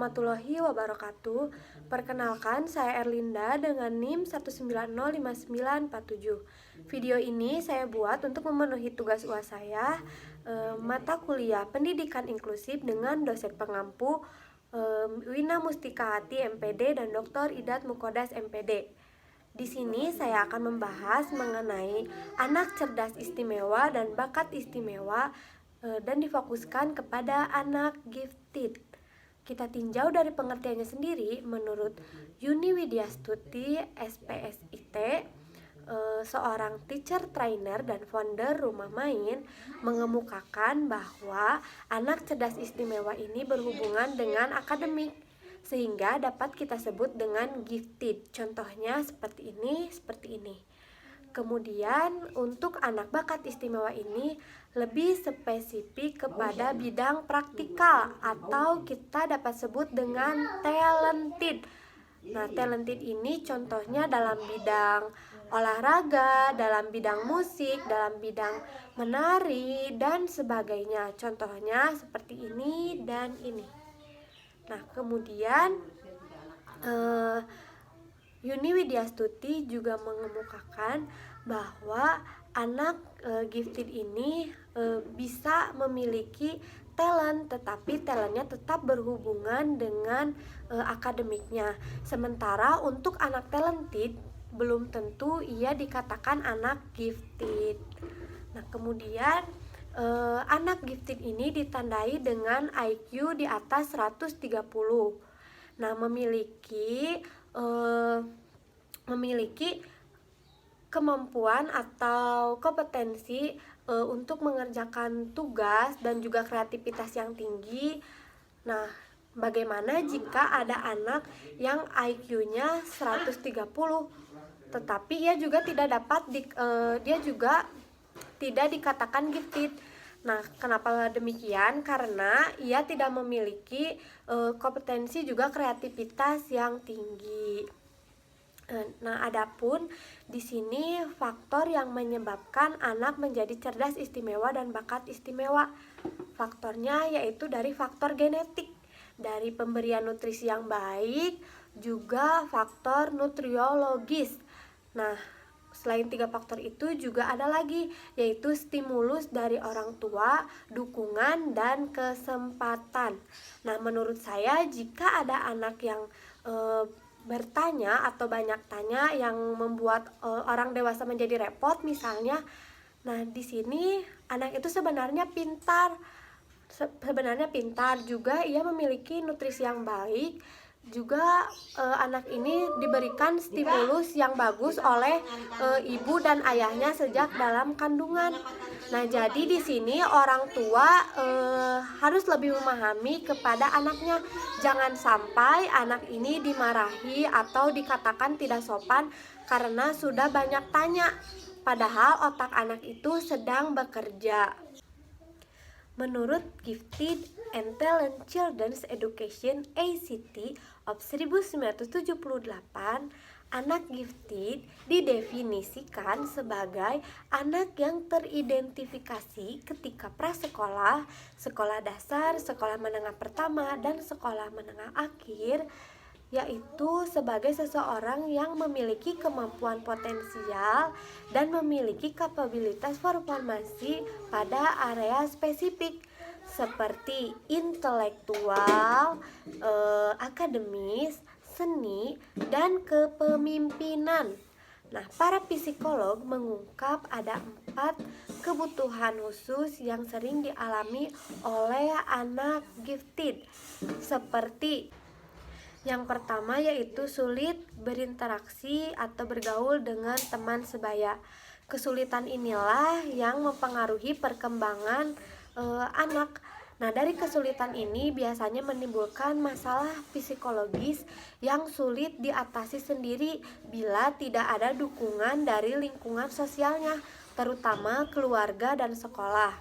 warahmatullahi wabarakatuh. Perkenalkan, saya Erlinda dengan NIM 1905947. Video ini saya buat untuk memenuhi tugas UAS saya, mata kuliah Pendidikan Inklusif dengan dosen pengampu Wina Mustikahati MPD dan Dr. Idat Mukodas MPD. Di sini saya akan membahas mengenai anak cerdas istimewa dan bakat istimewa dan difokuskan kepada anak gifted. Kita tinjau dari pengertiannya sendiri. Menurut Yuni Widyastuti, SPSIT, seorang teacher trainer dan founder rumah main, mengemukakan bahwa anak cerdas istimewa ini berhubungan dengan akademik, sehingga dapat kita sebut dengan gifted. Contohnya seperti ini, seperti ini. Kemudian untuk anak bakat istimewa ini lebih spesifik kepada bidang praktikal atau kita dapat sebut dengan talented. Nah, talented ini contohnya dalam bidang olahraga, dalam bidang musik, dalam bidang menari, dan sebagainya. Contohnya seperti ini dan ini. Nah, kemudian Yuni Widyastuti juga mengemukakan bahwa anak gifted ini bisa memiliki talent, tetapi talentnya tetap berhubungan dengan akademiknya. Sementara untuk anak talented belum tentu ia dikatakan anak gifted. Nah, kemudian anak gifted ini ditandai dengan IQ di atas 130. Nah, memiliki kemampuan atau kompetensi untuk mengerjakan tugas dan juga kreativitas yang tinggi. Nah, bagaimana jika ada anak yang IQ-nya 130 tetapi ia juga tidak dikatakan gifted? Nah, kenapa demikian? Karena ia tidak memiliki kompetensi juga kreativitas yang tinggi. Nah, adapun di sini faktor yang menyebabkan anak menjadi cerdas istimewa dan bakat istimewa. Faktornya yaitu dari faktor genetik, dari pemberian nutrisi yang baik, juga faktor nutriologis. Nah, selain 3 faktor itu juga ada lagi, yaitu stimulus dari orang tua, dukungan, dan kesempatan. Nah, menurut saya jika ada anak yang bertanya atau banyak tanya yang membuat orang dewasa menjadi repot misalnya, nah di sini anak itu sebenarnya pintar juga, ia memiliki nutrisi yang baik. Juga anak ini diberikan stimulus yang bagus oleh ibu dan ayahnya sejak dalam kandungan. Nah, jadi di sini orang tua harus lebih memahami kepada anaknya. Jangan sampai anak ini dimarahi atau dikatakan tidak sopan karena sudah banyak tanya, padahal otak anak itu sedang bekerja. Menurut Gifted and Talent Children's Education ACT of 1978, anak gifted didefinisikan sebagai anak yang teridentifikasi ketika prasekolah, sekolah dasar, sekolah menengah pertama, dan sekolah menengah akhir, yaitu sebagai seseorang yang memiliki kemampuan potensial dan memiliki kapabilitas formasi pada area spesifik seperti intelektual, akademis, seni, dan kepemimpinan. Nah, para psikolog mengungkap ada 4 kebutuhan khusus yang sering dialami oleh anak gifted, seperti yang pertama yaitu sulit berinteraksi atau bergaul dengan teman sebaya. Kesulitan inilah yang mempengaruhi perkembangan anak. Nah, dari kesulitan ini biasanya menimbulkan masalah psikologis yang sulit diatasi sendiri bila tidak ada dukungan dari lingkungan sosialnya, terutama keluarga dan sekolah.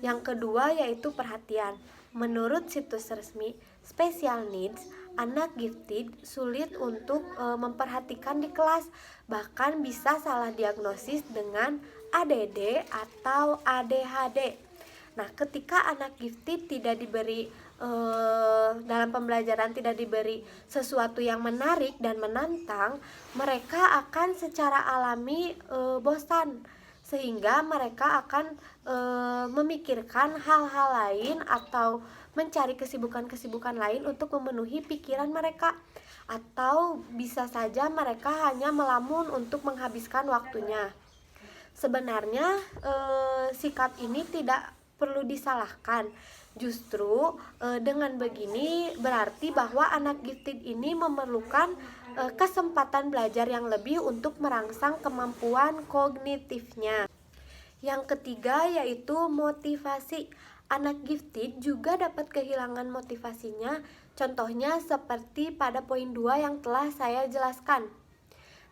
Yang kedua yaitu perhatian. Menurut situs resmi Special Needs, anak gifted sulit untuk memperhatikan di kelas, bahkan bisa salah diagnosis dengan ADD atau ADHD. Nah, ketika anak gifted tidak diberi dalam pembelajaran tidak diberi sesuatu yang menarik dan menantang, mereka akan secara alami bosan, sehingga mereka akan memikirkan hal-hal lain atau mencari kesibukan-kesibukan lain untuk memenuhi pikiran mereka, atau bisa saja mereka hanya melamun untuk menghabiskan waktunya. Sebenarnya sikap ini tidak perlu disalahkan. Justru dengan begini berarti bahwa anak gifted ini memerlukan kesempatan belajar yang lebih untuk merangsang kemampuan kognitifnya. Yang ketiga yaitu motivasi. Anak gifted juga dapat kehilangan motivasinya, contohnya seperti pada poin 2 yang telah saya jelaskan.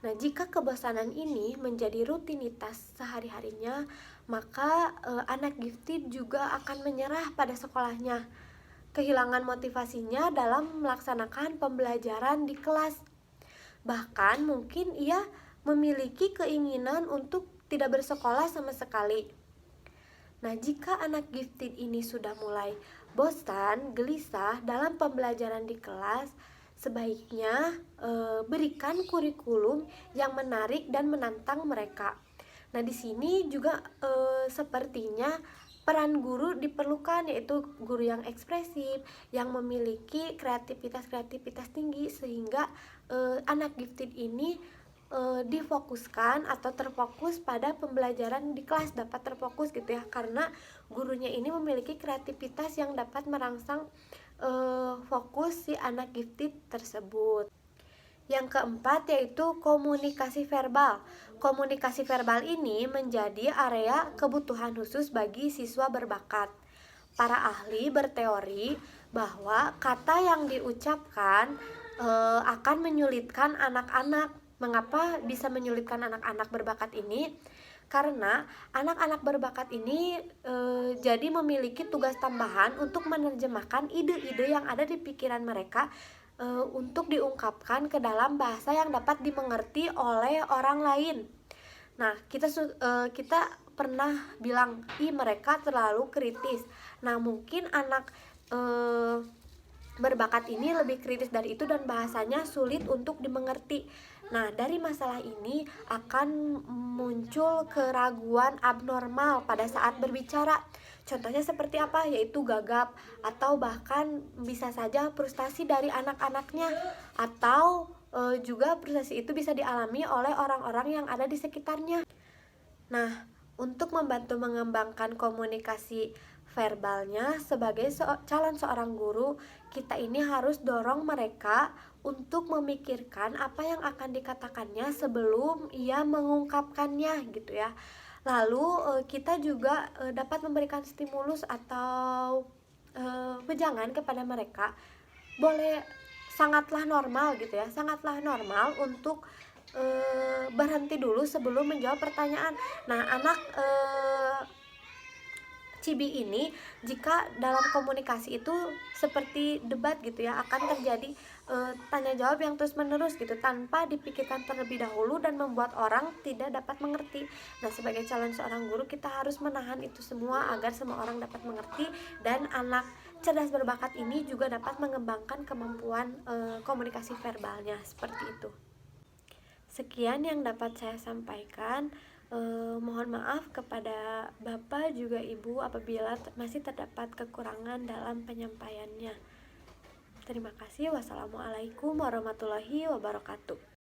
Nah, jika kebosanan ini menjadi rutinitas sehari-harinya, maka anak gifted juga akan menyerah pada sekolahnya, kehilangan motivasinya dalam melaksanakan pembelajaran di kelas. Bahkan mungkin ia memiliki keinginan untuk tidak bersekolah sama sekali. Nah, jika anak gifted ini sudah mulai bosan, gelisah dalam pembelajaran di kelas, sebaiknya berikan kurikulum yang menarik dan menantang mereka. Nah, di sini juga sepertinya peran guru diperlukan, yaitu guru yang ekspresif, yang memiliki kreativitas tinggi, sehingga anak gifted ini difokuskan atau terfokus pada pembelajaran di kelas, dapat terfokus gitu ya, karena gurunya ini memiliki kreativitas yang dapat merangsang fokus si anak gifted tersebut. Yang keempat yaitu komunikasi verbal. Komunikasi verbal ini menjadi area kebutuhan khusus bagi siswa berbakat. Para ahli berteori bahwa kata yang diucapkan akan menyulitkan anak-anak. Mengapa bisa menyulitkan anak-anak berbakat ini? Karena anak-anak berbakat ini jadi memiliki tugas tambahan untuk menerjemahkan ide-ide yang ada di pikiran mereka untuk diungkapkan ke dalam bahasa yang dapat dimengerti oleh orang lain. Nah, kita pernah bilang, mereka terlalu kritis. Nah, mungkin anak berbakat ini lebih kritis dari itu dan bahasanya sulit untuk dimengerti. Nah, dari masalah ini akan muncul keraguan abnormal pada saat berbicara. Contohnya seperti apa? Yaitu gagap, atau bahkan bisa saja frustasi dari anak-anaknya, atau juga frustasi itu bisa dialami oleh orang-orang yang ada di sekitarnya. Nah, untuk membantu mengembangkan komunikasi verbalnya sebagai calon seorang guru, kita ini harus dorong mereka untuk memikirkan apa yang akan dikatakannya sebelum ia mengungkapkannya gitu ya. Lalu kita juga dapat memberikan stimulus atau wejangan kepada mereka. Boleh, sangatlah normal gitu ya, sangatlah normal untuk berhenti dulu sebelum menjawab pertanyaan. Nah, anak Cibi ini jika dalam komunikasi itu seperti debat gitu ya, akan terjadi tanya jawab yang terus menerus gitu tanpa dipikirkan terlebih dahulu dan membuat orang tidak dapat mengerti. Nah, sebagai calon seorang guru kita harus menahan itu semua agar semua orang dapat mengerti, dan anak cerdas berbakat ini juga dapat mengembangkan kemampuan komunikasi verbalnya seperti itu. Sekian yang dapat saya sampaikan. Mohon maaf kepada Bapak juga Ibu apabila masih terdapat kekurangan dalam penyampaiannya. Terima kasih. Wassalamualaikum warahmatullahi wabarakatuh.